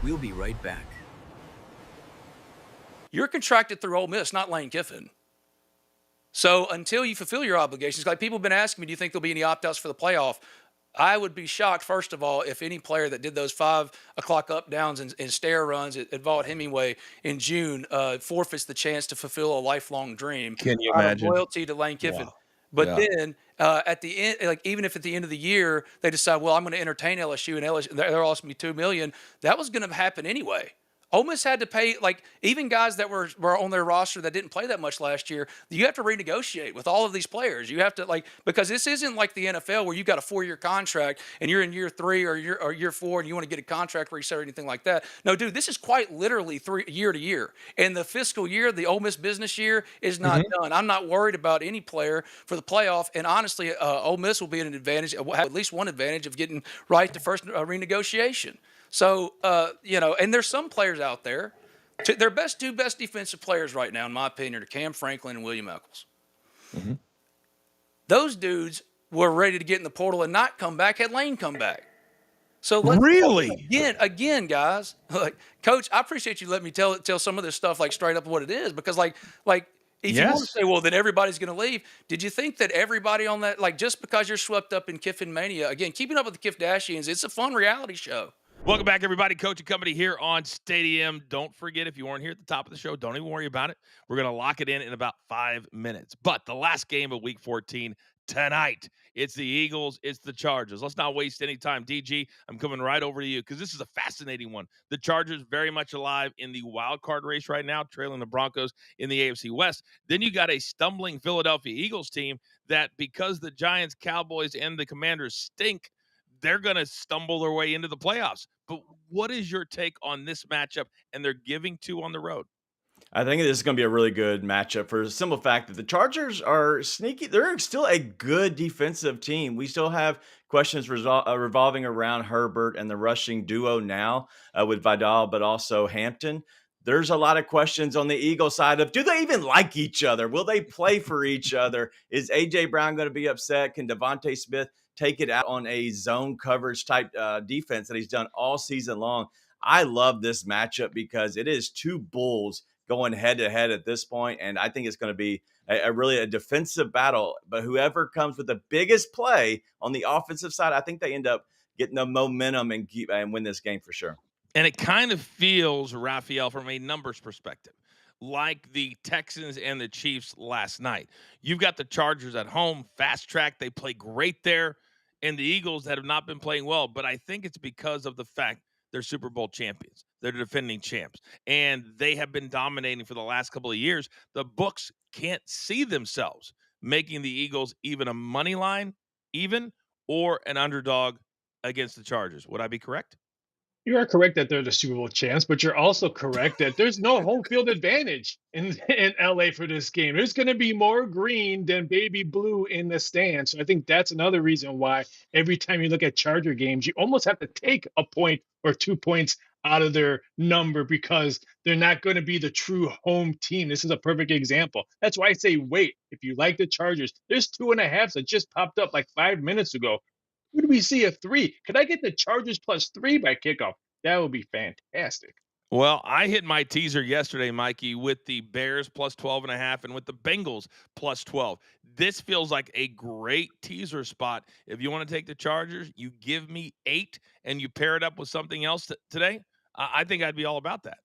We'll be right back. You're contracted through Ole Miss, not Lane Kiffin. So until you fulfill your obligations, like people have been asking me, do you think there'll be any opt-outs for the playoff? I would be shocked, first of all, if any player that did those 5 o'clock up downs and stair runs at Vaught Hemingway in June forfeits the chance to fulfill a lifelong dream. Can you out of imagine? loyalty to Lane Kiffin. Wow. But then at the end, like even if at the end of the year they decide, well, I'm going to entertain LSU and LSU, they're asking me $2 million, that was going to happen anyway. Ole Miss had to pay, like, even guys that were on their roster that didn't play that much last year, you have to renegotiate with all of these players. You have to, like, because this isn't like the NFL where you've got a 4-year contract and you're in year 3 or year 4 and you want to get a contract reset or anything like that. No, dude, this is quite literally year to year. And the fiscal year, the Ole Miss business year, is not done. I'm not worried about any player for the playoff. And honestly, Ole Miss will be an advantage, will have at least one advantage of getting right to first renegotiation. So, and there's some players out there. Their two best defensive players right now, in my opinion, are Cam Franklin and William Eccles. Mm-hmm. Those dudes were ready to get in the portal and not come back had Lane come back. So really, again, guys, like, Coach, I appreciate you letting me tell some of this stuff like straight up what it is, because like if you want to say, well, then everybody's going to leave. Did you think that everybody on that, like, just because you're swept up in Kiffin mania, again, keeping up with the Kardashians, it's a fun reality show. Welcome back, everybody. Coach and Company here on Stadium. Don't forget, if you weren't here at the top of the show, don't even worry about it. We're going to lock it in about 5 minutes. But the last game of Week 14 tonight, it's the Eagles, it's the Chargers. Let's not waste any time. DG, I'm coming right over to you because this is a fascinating one. The Chargers very much alive in the wild card race right now, trailing the Broncos in the AFC West. Then you got a stumbling Philadelphia Eagles team that, because the Giants, Cowboys, and the Commanders stink, they're going to stumble their way into the playoffs. But what is your take on this matchup? And they're giving 2 on the road. I think this is going to be a really good matchup for the simple fact that the Chargers are sneaky. They're still a good defensive team. We still have questions revolving around Herbert and the rushing duo now with Vidal, but also Hampton. There's a lot of questions on the Eagles side of, do they even like each other? Will they play for each other? Is A.J. Brown going to be upset? Can Devontae Smith take it out on a zone coverage type defense that he's done all season long? I love this matchup because it is 2 bulls going head to head at this point, and I think it's going to be really a defensive battle. But whoever comes with the biggest play on the offensive side, I think they end up getting the momentum and win this game for sure. And it kind of feels, Raphael, from a numbers perspective, like the Texans and the Chiefs last night. You've got the Chargers at home, fast track. They play great there. And the Eagles that have not been playing well. But I think it's because of the fact they're Super Bowl champions. They're defending champs. And they have been dominating for the last couple of years. The books can't see themselves making the Eagles even a money line, even, or an underdog against the Chargers. Would I be correct? You are correct that they're the Super Bowl champs, but you're also correct that there's no home field advantage in LA for this game. There's going to be more green than baby blue in the stands. So I think that's another reason why every time you look at Charger games, you almost have to take a point or 2 points out of their number because they're not going to be the true home team. This is a perfect example. That's why I say wait. If you like the Chargers, there's 2.5 that just popped up like 5 minutes ago. Would we see a 3? Could I get the Chargers +3 by kickoff? That would be fantastic. Well, I hit my teaser yesterday, Mikey, with the Bears +12.5 and with the Bengals +12. This feels like a great teaser spot. If you want to take the Chargers, you give me 8 and you pair it up with something else today. I think I'd be all about that.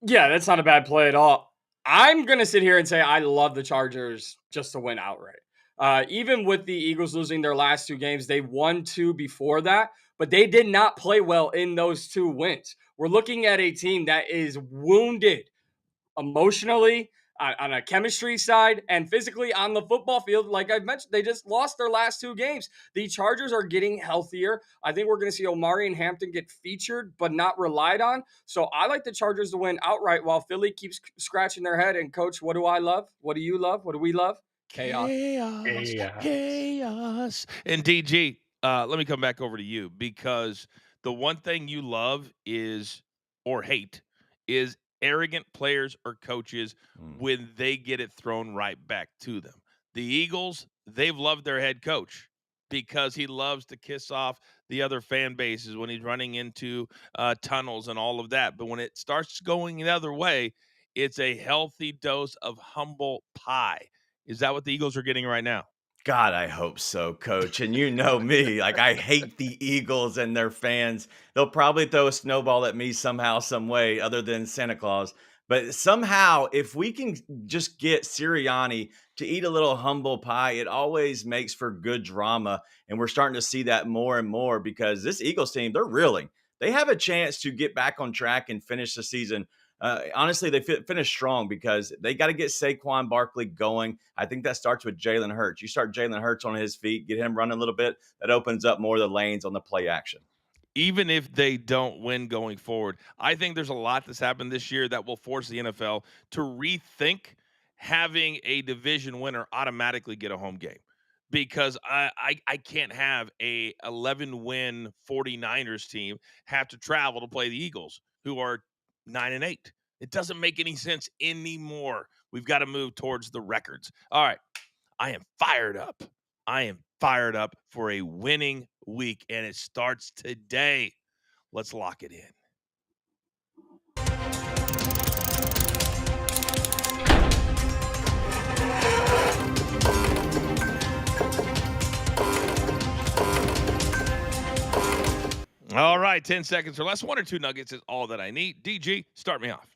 Yeah, that's not a bad play at all. I'm going to sit here and say I love the Chargers just to win outright. Even with the Eagles losing their last 2 games, they won 2 before that, but they did not play well in those 2 wins. We're looking at a team that is wounded emotionally, on a chemistry side, and physically on the football field. Like I mentioned, they just lost their last 2 games. The Chargers are getting healthier. I think we're going to see Omari and Hampton get featured, but not relied on. So I like the Chargers to win outright while Philly keeps scratching their head. And coach, what do I love? What do you love? What do we love? Chaos. Chaos. And DG, let me come back over to you, because the one thing you love is, or hate, is arrogant players or coaches when they get it thrown right back to them. The Eagles, they've loved their head coach because he loves to kiss off the other fan bases when he's running into tunnels and all of that. But when it starts going the other way, it's a healthy dose of humble pie. Is that what the Eagles are getting right now? God, I hope so, coach. And you know me, like I hate the Eagles and their fans. They'll probably throw a snowball at me somehow, some way, other than Santa Claus. But somehow, if we can just get Sirianni to eat a little humble pie, it always makes for good drama. And we're starting to see that more and more because this Eagles team, they're reeling. They have a chance to get back on track and finish the season. Honestly, they finished strong because they got to get Saquon Barkley going. I think that starts with Jalen Hurts. You start Jalen Hurts on his feet, get him running a little bit. That opens up more of the lanes on the play action. Even if they don't win going forward, I think there's a lot that's happened this year that will force the NFL to rethink having a division winner automatically get a home game. Because I can't have a 11-win 49ers team have to travel to play the Eagles, who are 9-8. It doesn't make any sense anymore. We've got to move towards the records. All right. I am fired up. I am fired up for a winning week, and it starts today. Let's lock it in. All right, 10 seconds or less. 1 or 2 nuggets is all that I need. DG, start me off.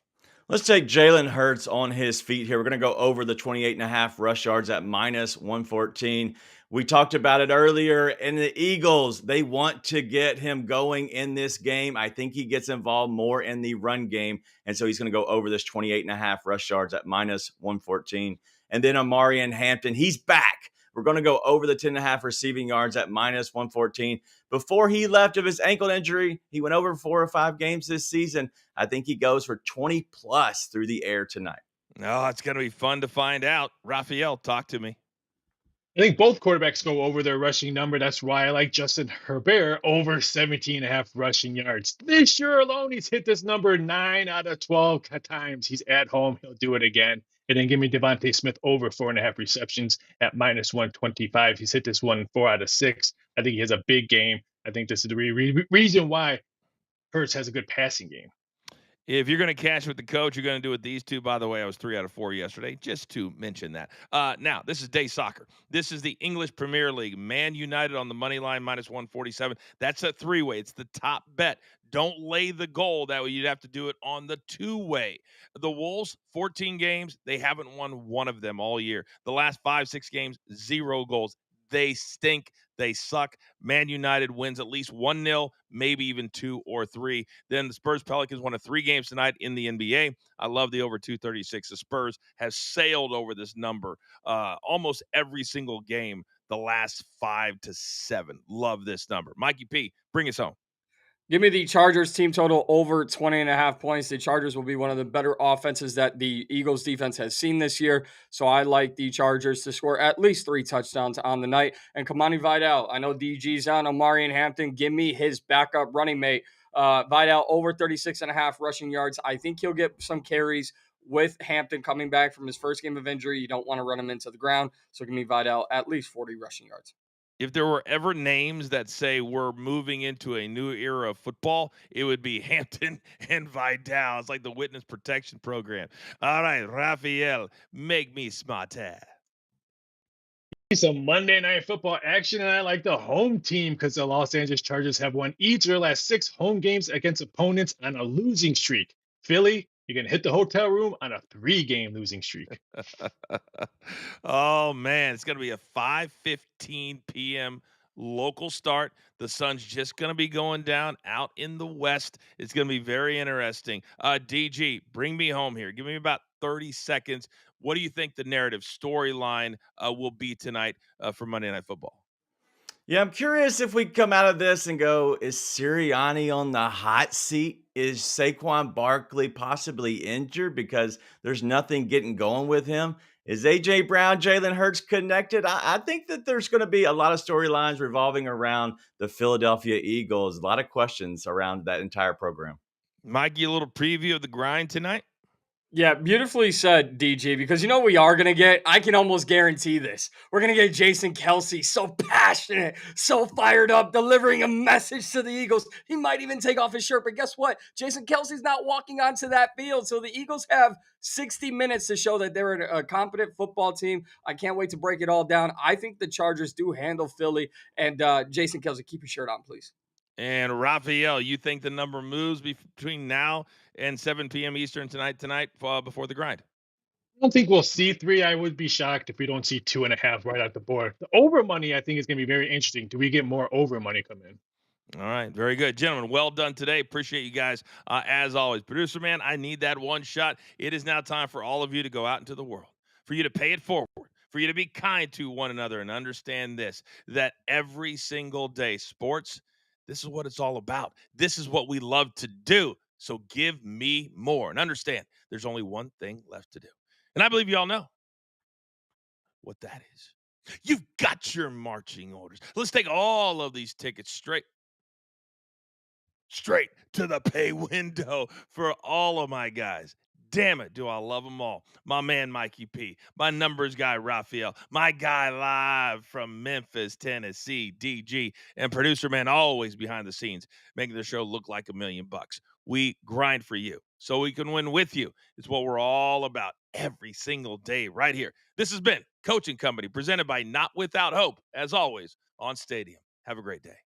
Let's take Jalen Hurts on his feet here. We're going to go over the 28.5 rush yards at minus 114. We talked about it earlier. And the Eagles, they want to get him going in this game. I think he gets involved more in the run game. And so he's going to go over this 28.5 rush yards at minus 114. And then Omari and Hampton, he's back. We're going to go over the 10.5 receiving yards at minus 114. Before he left of his ankle injury, he went over 4 or 5 games this season. I think he goes for 20 plus through the air tonight. Oh, it's going to be fun to find out. Raphael, talk to me. I think both quarterbacks go over their rushing number. That's why I like Justin Herbert over 17.5 rushing yards. This year alone, he's hit this number 9 out of 12 times. He's at home. He'll do it again. And then give me Devontae Smith over 4.5 receptions at minus 125. He's hit this one 4 out of 6. I think he has a big game. I think this is the reason why Hurts has a good passing game. If you're going to cash with the coach, you're going to do it these two. By the way, I was 3 out of 4 yesterday, just to mention that. Now, this is day soccer. This is the English Premier League. Man United on the money line, minus 147. That's a 3-way. It's the top bet. Don't lay the goal. That way you'd have to do it on the 2-way. The Wolves, 14 games. They haven't won one of them all year. The last 5-6 games, 0 goals. They stink. They suck. Man United wins at least 1-0, maybe even 2 or 3. Then the Spurs Pelicans won 3 games tonight in the NBA. I love the over 236. The Spurs have sailed over this number almost every single game the last 5 to 7. Love this number. Mikey P, bring us home. Give me the Chargers team total over 20.5 points. The Chargers will be one of the better offenses that the Eagles defense has seen this year. So I like the Chargers to score at least 3 touchdowns on the night. And Kamani Vidal, I know DG's on Omari and Hampton. Give me his backup running mate. Vidal over 36.5 rushing yards. I think he'll get some carries with Hampton coming back from his first game of injury. You don't want to run him into the ground. So give me Vidal at least 40 rushing yards. If there were ever names that say we're moving into a new era of football, it would be Hampton and Vidal. It's like the witness protection program. All right, Raphael, make me smarter. Some Monday Night Football action, and I like the home team because the Los Angeles Chargers have won each of their last 6 home games against opponents on a losing streak. Philly, You're going to hit the hotel room on a 3-game losing streak. Oh man, it's gonna be a 5:15 p.m. local start. The sun's just gonna be going down out in the west. It's gonna be very interesting. DG, bring me home here. Give me about 30 seconds. What do you think the narrative storyline will be tonight for Monday Night Football? Yeah, I'm curious if we come out of this and go, is Sirianni on the hot seat? Is Saquon Barkley possibly injured because there's nothing getting going with him? Is AJ Brown, Jalen Hurts connected? I think that there's going to be a lot of storylines revolving around the Philadelphia Eagles. A lot of questions around that entire program. Mikey, a little preview of the grind tonight. Yeah, beautifully said, DG, because you know what we are going to get? I can almost guarantee this. We're going to get Jason Kelsey so passionate, so fired up, delivering a message to the Eagles. He might even take off his shirt, but guess what? Jason Kelsey's not walking onto that field, so the Eagles have 60 minutes to show that they're a competent football team. I can't wait to break it all down. I think the Chargers do handle Philly, and Jason Kelsey, keep your shirt on, please. And Raphael, you think the number moves between now and 7 p.m. Eastern tonight before the grind? I don't think we'll see 3. I would be shocked if we don't see 2.5 right at the board. The over money, I think, is going to be very interesting. Do we get more over money come in? All right, very good, gentlemen. Well done today. Appreciate you guys as always. Producer man, I need that one shot. It is now time for all of you to go out into the world, for you to pay it forward, for you to be kind to one another, and understand this: that every single day, sports. This is what it's all about. This is what we love to do. So give me more, and understand there's only one thing left to do, and I believe you all know what that is. You've got your marching orders. Let's take all of these tickets straight to the pay window for all of my guys. Damn it, do I love them all. My man, Mikey P. My numbers guy, Raphael. My guy live from Memphis, Tennessee, DG. And producer man, always behind the scenes, making the show look like $1,000,000. We grind for you so we can win with you. It's what we're all about every single day right here. This has been Coaching Company, presented by Not Without Hope, as always, on Stadium. Have a great day.